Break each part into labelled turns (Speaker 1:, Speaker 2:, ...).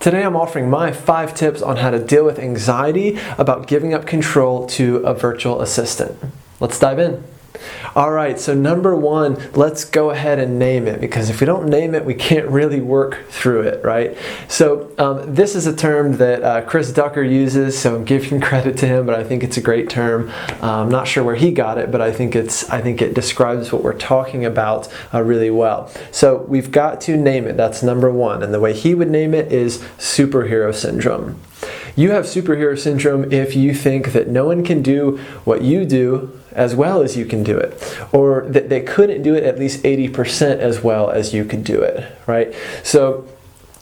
Speaker 1: Today I'm offering my 5 tips on how to deal with anxiety about giving up control to a virtual assistant. Let's dive in. Alright, so number 1, let's go ahead and name it, because if we don't name it, we can't really work through it, right? So this is a term that Chris Ducker uses, so I'm giving credit to him, but I think it's a great term. I'm not sure where he got it, but I think it describes what we're talking about really well. So we've got to name it. That's number 1, and the way he would name it is superhero syndrome. You have superhero syndrome if you think that no one can do what you do as well as you can do it, or that they couldn't do it at least 80% as well as you could do it, right? So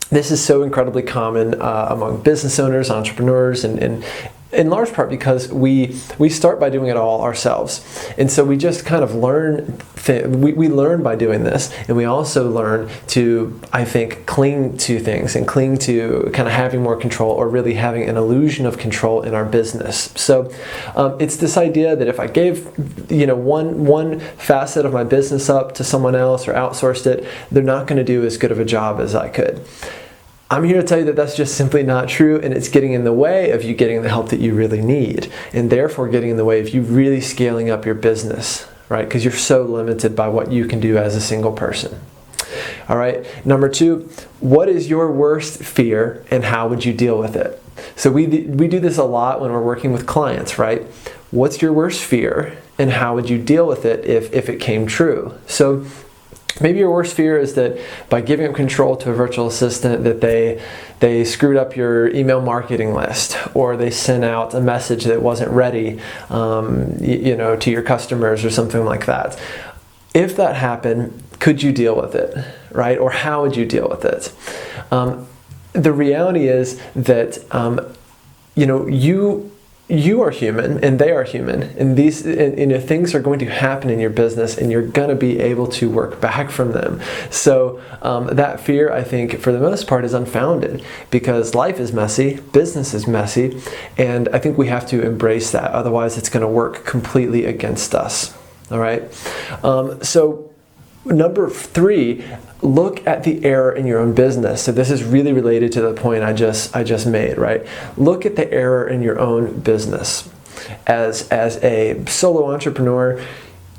Speaker 1: this is so incredibly common among business owners, entrepreneurs, and in large part because we start by doing it all ourselves. And so we just kind of learn, we learn by doing this, and we also learn to, I think, cling to things and cling to kind of having more control, or really having an illusion of control in our business. So it's this idea that if I gave one facet of my business up to someone else or outsourced it, they're not going to do as good of a job as I could. I'm here to tell you that that's just simply not true, and it's getting in the way of you getting the help that you really need, and therefore getting in the way of you really scaling up your business, right? Because you're so limited by what you can do as a single person. All right, number 2, what is your worst fear and how would you deal with it? So we do this a lot when we're working with clients, right? What's your worst fear and how would you deal with it if it came true? So maybe your worst fear is that by giving up control to a virtual assistant that they screwed up your email marketing list, or they sent out a message that wasn't ready to your customers or something like that. If that happened, could you deal with it, right? Or how would you deal with it? The reality is that you are human and they are human, and these things are going to happen in your business, and you're going to be able to work back from them. So that fear, I think, for the most part is unfounded, because life is messy, business is messy, and I think we have to embrace that. Otherwise, it's going to work completely against us. All right. So number 3, look at the error in your own business. So this is really related to the point I just made, right? Look at the error in your own business. As a solo entrepreneur,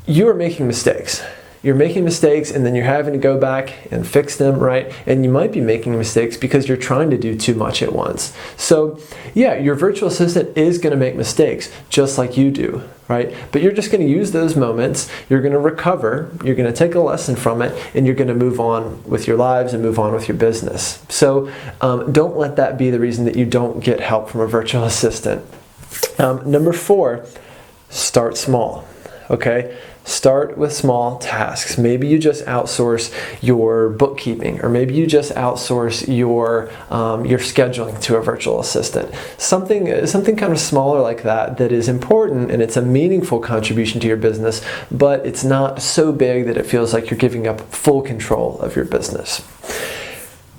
Speaker 1: you are making mistakes. You're making mistakes, and then you're having to go back and fix them, right? And you might be making mistakes because you're trying to do too much at once. So yeah, your virtual assistant is going to make mistakes just like you do, right? But you're just going to use those moments, you're going to recover, you're going to take a lesson from it, and you're going to move on with your lives and move on with your business. So don't let that be the reason that you don't get help from a virtual assistant. Number 4, start small, okay? Start with small tasks. Maybe you just outsource your bookkeeping, or maybe you just outsource your scheduling to a virtual assistant. Something kind of smaller like that is important, and it's a meaningful contribution to your business, but it's not so big that it feels like you're giving up full control of your business.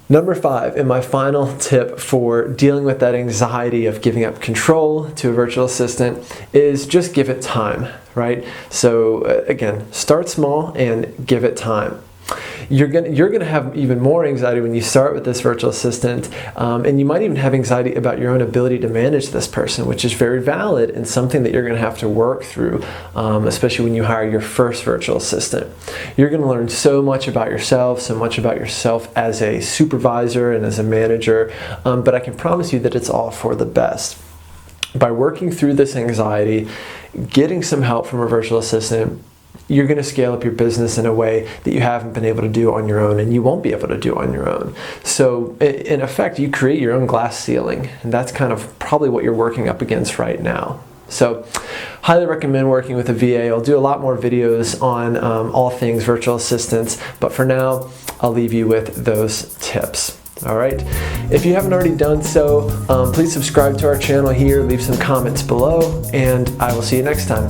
Speaker 1: Number 5, and my final tip for dealing with that anxiety of giving up control to a virtual assistant, is just give it time, right? So again, start small and give it time. You're gonna have even more anxiety when you start with this virtual assistant, and you might even have anxiety about your own ability to manage this person, which is very valid and something that you're gonna have to work through, especially when you hire your first virtual assistant. You're gonna learn so much about yourself, as a supervisor and as a manager, but I can promise you that it's all for the best. By working through this anxiety, getting some help from a virtual assistant, you're going to scale up your business in a way that you haven't been able to do on your own, and you won't be able to do on your own. So in effect, you create your own glass ceiling, and that's kind of probably what you're working up against right now. So highly recommend working with a VA. I'll do a lot more videos on all things virtual assistants, but for now, I'll leave you with those tips. All right. If you haven't already done so, please subscribe to our channel here, leave some comments below, and I will see you next time.